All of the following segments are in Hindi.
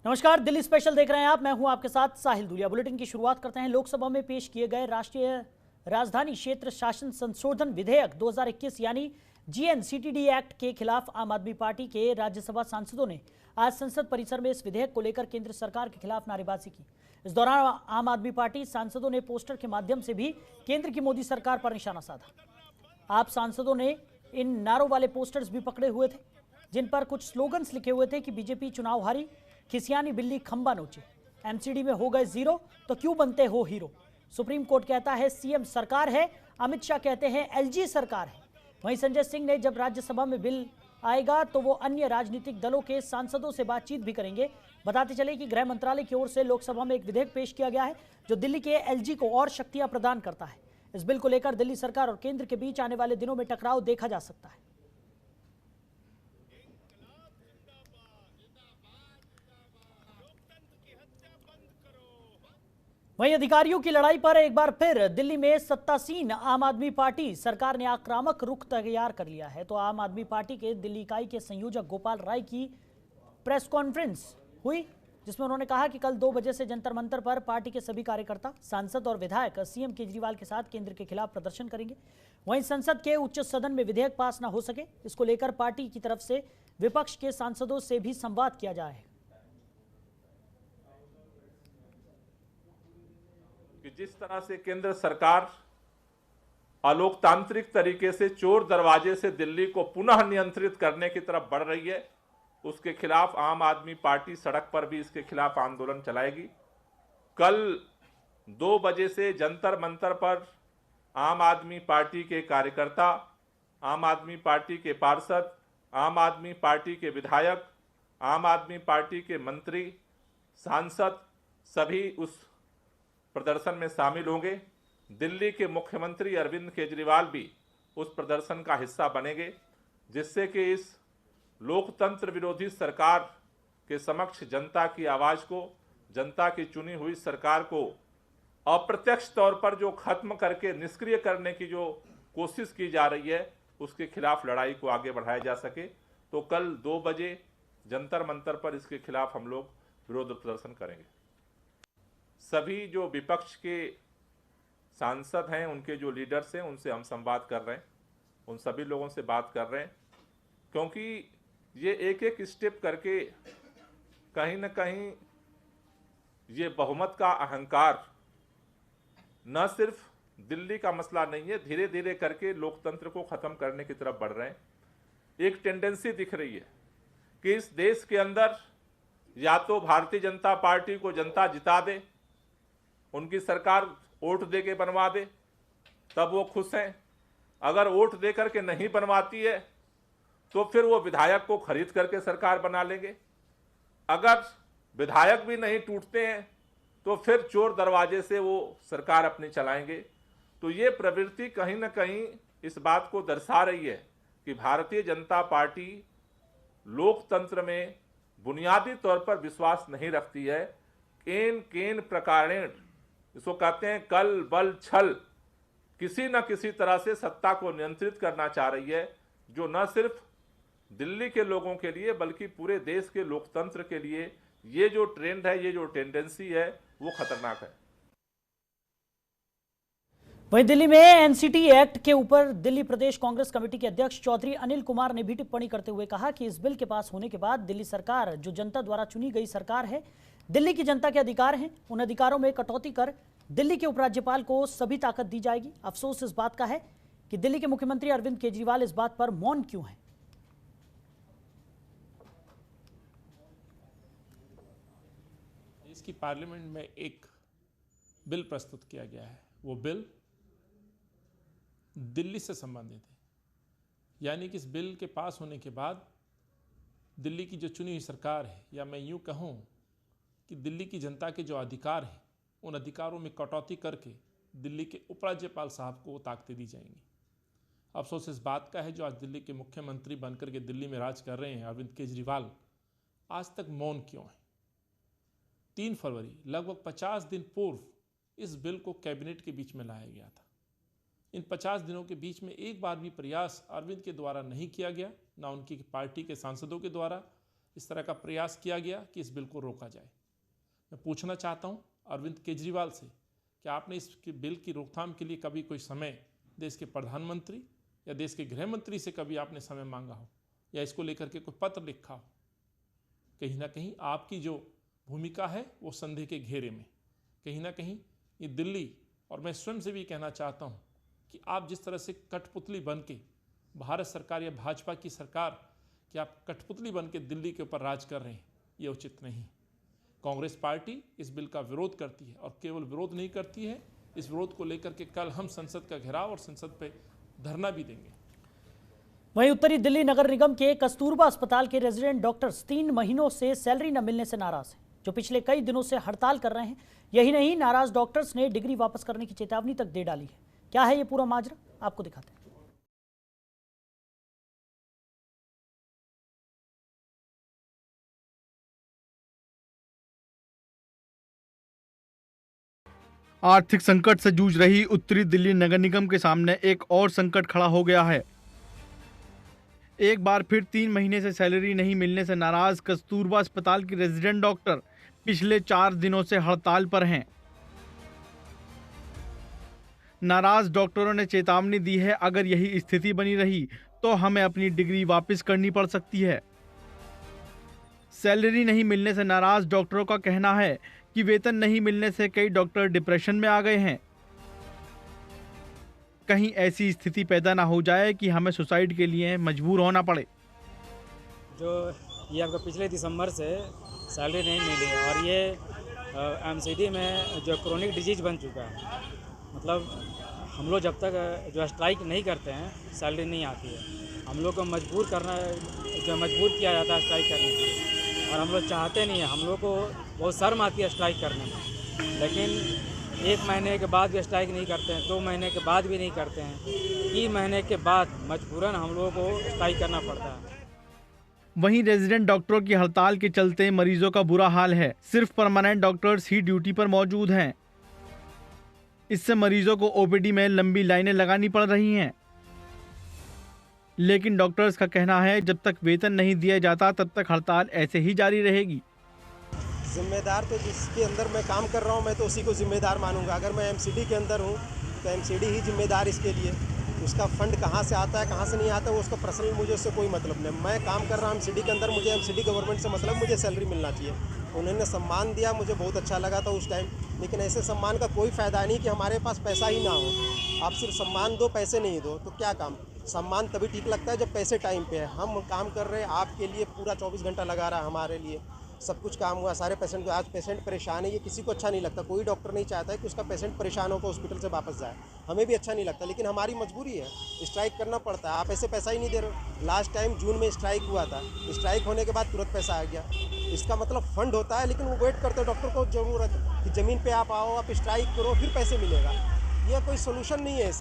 नमस्कार, दिल्ली स्पेशल देख रहे हैं आप। मैं हूं आपके साथ साहिल दुलिया। बुलेटिन की शुरुआत करते हैं। लोकसभा में पेश किए गए राष्ट्रीय राजधानी क्षेत्र शासन संशोधन विधेयक 2021 यानी जीएनसीटीडी एक्ट के खिलाफ आम आदमी पार्टी के राज्यसभा सांसदों ने आज संसद परिसर में इस विधेयक को लेकर केंद्र सरकार के खिलाफ नारेबाजी की। इस दौरान आम आदमी पार्टी सांसदों ने पोस्टर के माध्यम से भी केंद्र की मोदी सरकार पर निशाना साधा। आप सांसदों ने इन नारों वाले पोस्टर्स भी पकड़े हुए थे, जिन पर कुछ स्लोगन्स लिखे हुए थे कि बीजेपी चुनाव हारी, खिसियानी बिल्ली खंबा नोचे, एमसीडी में हो गए जीरो तो क्यों बनते हो हीरो, सुप्रीम कोर्ट कहता है सीएम सरकार है, अमित शाह कहते हैं एलजी सरकार है। वहीं संजय सिंह ने जब राज्यसभा में बिल आएगा तो वो अन्य राजनीतिक दलों के सांसदों से बातचीत भी करेंगे। बताते चले कि गृह मंत्रालय की ओर से लोकसभा में एक विधेयक पेश किया गया है जो दिल्ली के एलजी को और शक्तियां प्रदान करता है। इस बिल को लेकर दिल्ली सरकार और केंद्र के बीच आने वाले दिनों में टकराव देखा जा सकता है। वहीं अधिकारियों की लड़ाई पर एक बार फिर दिल्ली में सत्तासीन आम आदमी पार्टी सरकार ने आक्रामक रुख तैयार कर लिया है। तो आम आदमी पार्टी के दिल्ली इकाई के संयोजक गोपाल राय की प्रेस कॉन्फ्रेंस हुई, जिसमें उन्होंने कहा कि कल 2 बजे से जंतर मंतर पर पार्टी के सभी कार्यकर्ता, सांसद और विधायक सीएम केजरीवाल के साथ केंद्र के खिलाफ प्रदर्शन करेंगे। वहीं संसद के उच्च सदन में विधेयक पास न हो सके, इसको लेकर पार्टी की तरफ से विपक्ष के सांसदों से भी संवाद किया जाए कि जिस तरह से केंद्र सरकार अलोकतांत्रिक तरीके से चोर दरवाजे से दिल्ली को पुनः नियंत्रित करने की तरफ बढ़ रही है, उसके खिलाफ आम आदमी पार्टी सड़क पर भी इसके खिलाफ आंदोलन चलाएगी। कल 2 बजे से जंतर मंतर पर आम आदमी पार्टी के कार्यकर्ता, आम आदमी पार्टी के पार्षद, आम आदमी पार्टी के विधायक, आम आदमी पार्टी के मंत्री, सांसद सभी उस प्रदर्शन में शामिल होंगे। दिल्ली के मुख्यमंत्री अरविंद केजरीवाल भी उस प्रदर्शन का हिस्सा बनेंगे, जिससे कि इस लोकतंत्र विरोधी सरकार के समक्ष जनता की आवाज को, जनता की चुनी हुई सरकार को अप्रत्यक्ष तौर पर जो खत्म करके निष्क्रिय करने की जो कोशिश की जा रही है, उसके खिलाफ लड़ाई को आगे बढ़ाया जा सके। तो कल 2 बजे जंतर मंतर पर इसके खिलाफ हम लोग विरोध प्रदर्शन करेंगे। सभी जो विपक्ष के सांसद हैं, उनके जो लीडर्स हैं, उनसे हम संवाद कर रहे हैं, उन सभी लोगों से बात कर रहे हैं, क्योंकि ये एक एक स्टेप करके कहीं ना कहीं ये बहुमत का अहंकार न सिर्फ दिल्ली का मसला नहीं है, धीरे धीरे करके लोकतंत्र को खत्म करने की तरफ बढ़ रहे हैं। एक टेंडेंसी दिख रही है कि इस देश के अंदर या तो भारतीय जनता पार्टी को जनता जिता दे, उनकी सरकार वोट दे के बनवा दे, तब वो खुश हैं। अगर वोट दे करके नहीं बनवाती है तो फिर वो विधायक को खरीद करके सरकार बना लेंगे। अगर विधायक भी नहीं टूटते हैं तो फिर चोर दरवाजे से वो सरकार अपनी चलाएंगे। तो ये प्रवृत्ति कहीं ना कहीं इस बात को दर्शा रही है कि भारतीय जनता पार्टी लोकतंत्र में बुनियादी तौर पर विश्वास नहीं रखती है। केन केन प्रकारेण, इसको कहते हैं कल बल छल, किसी न किसी तरह से सत्ता को नियंत्रित करना चाह रही है, जो न सिर्फ दिल्ली के लोगों के लिए बल्कि पूरे देश के लोकतंत्र के लिए ये जो ट्रेंड है, ये जो टेंडेंसी है, वो खतरनाक है। वहीं दिल्ली में एनसीटी एक्ट के ऊपर दिल्ली प्रदेश कांग्रेस कमेटी के अध्यक्ष चौधरी अनिल कुमार ने भी टिप्पणी करते हुए कहा कि इस बिल के पास होने के बाद दिल्ली सरकार जो जनता द्वारा चुनी गई सरकार है, दिल्ली की जनता के अधिकार हैं, उन अधिकारों में कटौती कर दिल्ली के उपराज्यपाल को सभी ताकत दी जाएगी। अफसोस इस बात का है कि दिल्ली के मुख्यमंत्री अरविंद केजरीवाल इस बात पर मौन क्यों हैं। इसकी पार्लियामेंट में एक बिल प्रस्तुत किया गया है, वो बिल दिल्ली से संबंधित है। यानी कि इस बिल के पास होने के बाद दिल्ली की जो चुनी हुई सरकार है, या मैं यूँ कहूँ कि दिल्ली की जनता के जो अधिकार हैं, उन अधिकारों में कटौती करके दिल्ली के उपराज्यपाल साहब को ताकतें दी जाएंगी। अफसोस इस बात का है जो आज दिल्ली के मुख्यमंत्री बनकर के दिल्ली में राज कर रहे हैं अरविंद केजरीवाल, आज तक मौन क्यों है। 3 फरवरी लगभग 50 दिन पूर्व इस बिल को कैबिनेट के बीच में लाया गया था। इन 50 दिनों के बीच में एक बार भी प्रयास अरविंद के द्वारा नहीं किया गया, ना उनकी पार्टी के सांसदों के द्वारा, इस तरह का प्रयास किया गया कि इस बिल को रोका जाए। मैं पूछना चाहता हूं अरविंद केजरीवाल से कि आपने इस बिल की रोकथाम के लिए कभी कोई समय देश के प्रधानमंत्री या देश के गृह मंत्री से कभी आपने समय मांगा हो या इसको लेकर के कोई पत्र लिखा हो? कहीं ना कहीं आपकी जो भूमिका है वो संदेह के घेरे में, कहीं ना कहीं ये दिल्ली, और मैं स्वयं से भी कहना चाहता हूँ कि आप जिस तरह से कठपुतली बन के भारत सरकार या भाजपा की सरकार कि आप कठपुतली बन के दिल्ली के ऊपर राज कर रहे हैं, ये उचित नहीं। कांग्रेस पार्टी इस बिल का विरोध करती है और केवल विरोध नहीं करती है, इस विरोध को लेकर के कल हम संसद का घेराव और संसद पे धरना भी देंगे। वहीं उत्तरी दिल्ली नगर निगम के कस्तूरबा अस्पताल के रेजिडेंट डॉक्टर्स 3 महीनों से सैलरी न मिलने से नाराज हैं, जो पिछले कई दिनों से हड़ताल कर रहे हैं। यही नहीं, नाराज डॉक्टर्स ने डिग्री वापस करने की चेतावनी तक दे डाली है। क्या है ये पूरा माजरा, आपको दिखाते हैं। आर्थिक संकट से जूझ रही उत्तरी दिल्ली नगर निगम के सामने एक और संकट खड़ा हो गया है। एक बार फिर 3 महीने से सैलरी नहीं मिलने से नाराज कस्तूरबा अस्पताल के रेजिडेंट डॉक्टर पिछले 4 दिनों से हड़ताल पर हैं। नाराज डॉक्टरों ने चेतावनी दी है, अगर यही स्थिति बनी रही तो हमें अपनी डिग्री वापस करनी पड़ सकती है। सैलरी नहीं मिलने से नाराज डॉक्टरों का कहना है कि वेतन नहीं मिलने से कई डॉक्टर डिप्रेशन में आ गए हैं। कहीं ऐसी स्थिति पैदा ना हो जाए कि हमें सुसाइड के लिए मजबूर होना पड़े। जो ये आपका पिछले दिसंबर से सैलरी नहीं मिली और ये एमसीडी में जो क्रोनिक डिजीज बन चुका है। मतलब हम लोग जब तक जो स्ट्राइक नहीं करते हैं सैलरी नहीं आती है। हम लोग को मजबूर किया जाता है स्ट्राइक करने के लिए, और हम लोग चाहते नहीं हैं। हम लोग को बहुत शर्म आती है स्ट्राइक करने में, लेकिन 1 महीने के बाद भी स्ट्राइक नहीं करते हैं, 2 महीने के बाद भी नहीं करते हैं, 3 महीने के बाद मजबूरन हम लोगों को स्ट्राइक करना पड़ता है। वहीं रेजिडेंट डॉक्टरों की हड़ताल के चलते मरीजों का बुरा हाल है। सिर्फ परमानेंट डॉक्टर्स ही ड्यूटी पर मौजूद हैं। इससे मरीजों को ओपीडी में लंबी लाइनें लगानी पड़ रही हैं। लेकिन डॉक्टर्स का कहना है जब तक वेतन नहीं दिया जाता तब तक हड़ताल ऐसे ही जारी रहेगी। जिम्मेदार तो जिसके अंदर मैं काम कर रहा हूं, मैं तो उसी को जिम्मेदार मानूंगा। अगर मैं एमसीडी के अंदर हूं तो एमसीडी ही जिम्मेदार इसके लिए। उसका फंड कहां से आता है कहां से नहीं आता वो उसका पर्सनल, मुझे उससे कोई मतलब नहीं। मैं काम कर रहा हूं एमसीडी के अंदर, मुझे एमसीडी गवर्नमेंट से मतलब मुझे सैलरी मिलना चाहिए। उन्होंने सम्मान दिया, मुझे बहुत अच्छा लगा था उस टाइम, लेकिन ऐसे सम्मान का कोई फ़ायदा नहीं कि हमारे पास पैसा ही ना हो। आप सिर्फ सम्मान दो, पैसे नहीं दो तो क्या काम। सम्मान तभी ठीक लगता है जब पैसे टाइम पे है। हम काम कर रहे हैं आपके लिए, पूरा 24 घंटा लगा रहा है हमारे लिए, सब कुछ काम हुआ सारे पेशेंट को। आज पेशेंट परेशान है, ये किसी को अच्छा नहीं लगता। कोई डॉक्टर नहीं चाहता है कि उसका पेशेंट परेशान होकर हॉस्पिटल से वापस जाए। हमें भी अच्छा नहीं लगता, लेकिन हमारी मजबूरी है, स्ट्राइक करना पड़ता है। आप ऐसे पैसा ही नहीं दे रहे। लास्ट टाइम जून में स्ट्राइक हुआ था, स्ट्राइक होने के बाद तुरंत पैसा आ गया। इसका मतलब फंड होता है, लेकिन वो वेट करते हैं डॉक्टर को ज़रूरत कि ज़मीन पर आप आओ, आप स्ट्राइक करो, फिर पैसे मिलेगा। यह कोई सोल्यूशन नहीं है।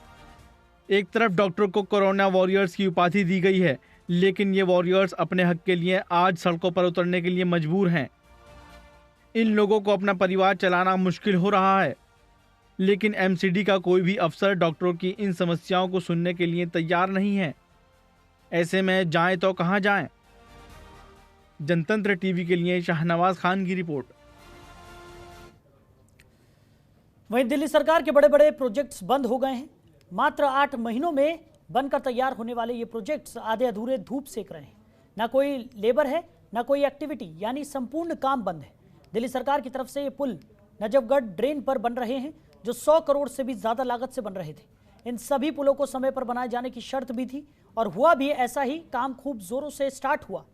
एक तरफ डॉक्टर को कोरोना वॉरियर्स की उपाधि दी गई है, लेकिन ये वॉरियर्स अपने हक के लिए आज सड़कों पर उतरने के लिए मजबूर हैं। इन लोगों को अपना परिवार चलाना मुश्किल हो रहा है, लेकिन एमसीडी का कोई भी अफसर डॉक्टरों की इन समस्याओं को सुनने के लिए तैयार नहीं है। ऐसे में जाएं तो कहां जाएं? जनतंत्र टीवी के लिए शाहनवाज खान की रिपोर्ट। वहीं दिल्ली सरकार के बड़े बड़े प्रोजेक्ट्स बंद हो गए हैं। मात्र 8 महीनों में बनकर तैयार होने वाले ये प्रोजेक्ट्स आधे अधूरे धूप सेक रहे हैं। ना कोई लेबर है, ना कोई एक्टिविटी, यानी संपूर्ण काम बंद है। दिल्ली सरकार की तरफ से ये पुल नजफगढ़ ड्रेन पर बन रहे हैं, जो 100 करोड़ से भी ज्यादा लागत से बन रहे थे। इन सभी पुलों को समय पर बनाए जाने की शर्त भी थी, और हुआ भी ऐसा ही। काम खूब जोरों से स्टार्ट हुआ,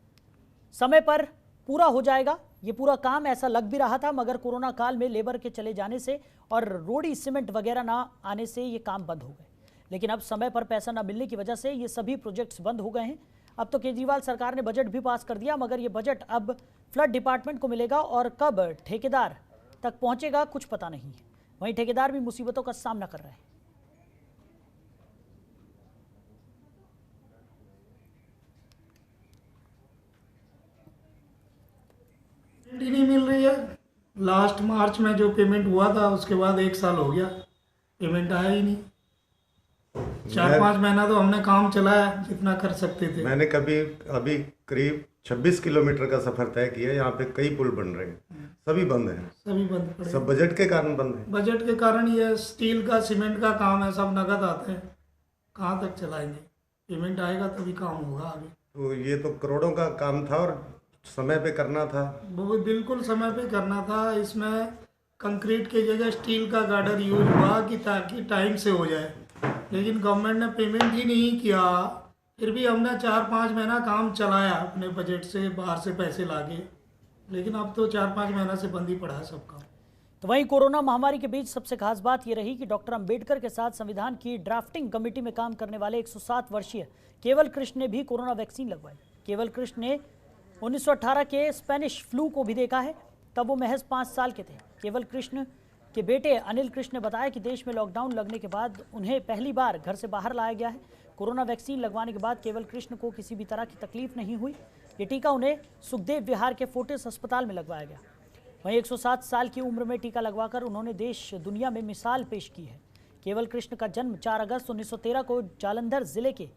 समय पर पूरा हो जाएगा ये पूरा काम, ऐसा लग भी रहा था। मगर कोरोना काल में लेबर के चले जाने से और रोडी सीमेंट वगैरह ना आने से ये काम बंद हो गए। लेकिन अब समय पर पैसा ना मिलने की वजह से ये सभी प्रोजेक्ट्स बंद हो गए हैं। अब तो केजरीवाल सरकार ने बजट भी पास कर दिया, मगर ये बजट अब फ्लड डिपार्टमेंट को मिलेगा और कब ठेकेदार तक पहुंचेगा कुछ पता नहीं है। वहीं ठेकेदार भी मुसीबतों का सामना कर रहे हैं। पेमेंट ही नहीं मिल रही है। लास्ट मार्च में जो पेमेंट हुआ था उसके बाद 1 साल हो गया, पेमेंट आया ही नहीं। 4-5 महीना तो हमने काम चलाया जितना कर सकते थे। मैंने अभी करीब 26 किलोमीटर का सफर तय किया। यहाँ पे कई पुल बन रहे हैं, सभी बंद हैं। सभी बंद पड़े। सब बजट के कारण बंद हैं। बजट के कारण ये स्टील का सीमेंट का काम है, सब नगद आते हैं, कहाँ तक चलाएंगे? पेमेंट आएगा तभी काम होगा आगे। तो ये तो करोड़ों का काम था और समय पे करना था। वो बिल्कुल समय पे करना था। इसमें कंक्रीट की जगह स्टील का गार्डर यूज हुआ कि ताकि टाइम से हो जाए, लेकिन गवर्नमेंट ने पेमेंट ही नहीं किया। फिर भी हमने 4-5 महीना काम चलाया अपने बजट से, बाहर से पैसे लाके, लेकिन अब तो 4-5 महीना से बंद ही पड़ा है सब काम। तो वहीं कोरोना महामारी के बीच सबसे खास बात यह रही कि डॉक्टर अंबेडकर के साथ संविधान की ड्राफ्टिंग कमेटी में काम करने वाले 107 वर्षीय केवल कृष्ण ने भी कोरोना वैक्सीन लगवाई। केवल कृष्ण ने 1918 के स्पेनिश फ्लू को भी देखा है, तब वो महज 5 साल के थे। केवल कृष्ण के बेटे अनिल कृष्ण ने बताया कि देश में लॉकडाउन लगने के बाद उन्हें पहली बार घर से बाहर लाया गया है। कोरोना वैक्सीन लगवाने के बाद केवल कृष्ण को किसी भी तरह की तकलीफ नहीं हुई। ये टीका उन्हें सुखदेव विहार के फोर्टिस अस्पताल में लगवाया गया। वहीं 107 साल की उम्र में टीका लगवाकर उन्होंने देश दुनिया में मिसाल पेश की है। केवल कृष्ण का जन्म 4 अगस्त 1913 को जालंधर जिले के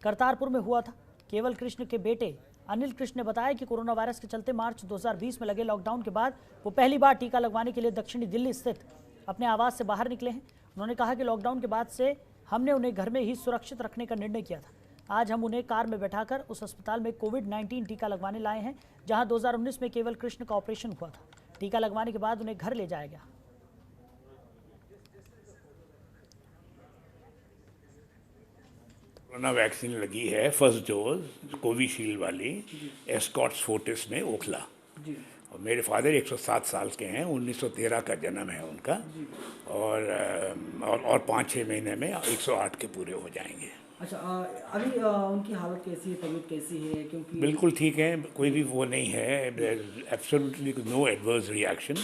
करतारपुर में हुआ था। केवल कृष्ण के बेटे अनिल कृष्ण ने बताया कि कोरोना वायरस के चलते मार्च 2020 में लगे लॉकडाउन के बाद वो पहली बार टीका लगवाने के लिए दक्षिणी दिल्ली स्थित अपने आवास से बाहर निकले हैं। उन्होंने कहा कि लॉकडाउन के बाद से हमने उन्हें घर में ही सुरक्षित रखने का निर्णय किया था। आज हम उन्हें कार में बैठाकर उस अस्पताल में कोविड-19 टीका लगवाने लाए हैं जहां 2019 में केवल कृष्ण का ऑपरेशन हुआ था। टीका लगवाने के बाद उन्हें घर ले जाया गया। कोरोना वैक्सीन लगी है फर्स्ट डोज कोविशील्ड वाली एस्कॉट्स फोर्टिस में ओखला। और मेरे फादर 107 साल के हैं, 1913 का जन्म है उनका, और 5-6 महीने में 108 के पूरे हो जाएंगे। अच्छा, अभी उनकी हालत कैसी है, तबीयत कैसी है? क्योंकि बिल्कुल ठीक है, कोई भी वो नहीं है, एब्सोल्युटली नो एडवर्स रिएक्शन,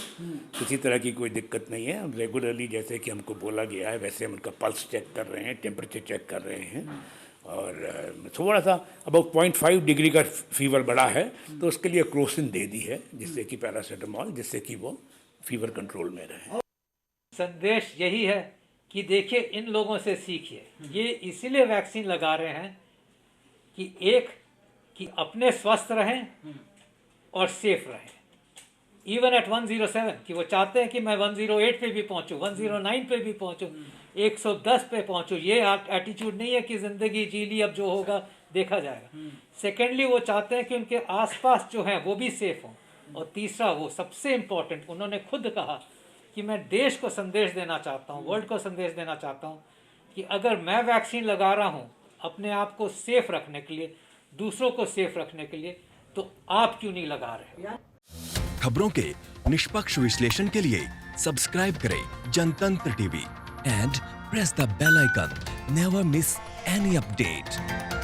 किसी तरह की कोई दिक्कत नहीं है। हम रेगुलरली जैसे कि हमको बोला गया है वैसे हम उनका पल्स चेक कर रहे हैं, टेम्परेचर चेक कर रहे हैं, और थोड़ा सा अबाउट 0.5 डिग्री का फीवर बढ़ा है तो उसके लिए क्रोसिन दे दी है, जिससे कि पैरासीटामोल, जिससे कि वो फीवर कंट्रोल में रहे। संदेश यही है कि देखिए, इन लोगों से सीखिए। ये इसीलिए वैक्सीन लगा रहे हैं कि अपने स्वस्थ रहें और सेफ रहें। इवन एट 107 कि वो चाहते हैं कि मैं 108 पे भी पहुंचूं, 109 पे भी पहुंचूं, 110 पे पहुंचूं। ये एटीट्यूड नहीं है कि ज़िंदगी जी ली, अब जो होगा देखा जाएगा। सेकेंडली वो चाहते हैं कि उनके आसपास जो हैं वो भी सेफ हों। और तीसरा, वो सबसे इम्पोर्टेंट, उन्होंने खुद कहा कि मैं देश को संदेश देना चाहता हूँ, वर्ल्ड को संदेश देना चाहता हूँ कि अगर मैं वैक्सीन लगा रहा हूँ अपने आप को सेफ रखने के लिए, दूसरों को सेफ रखने के लिए, तो आप क्यों नहीं लगा रहे? खबरों के निष्पक्ष विश्लेषण के लिए सब्सक्राइब करें Jantantra TV and press the bell icon. Never miss any update.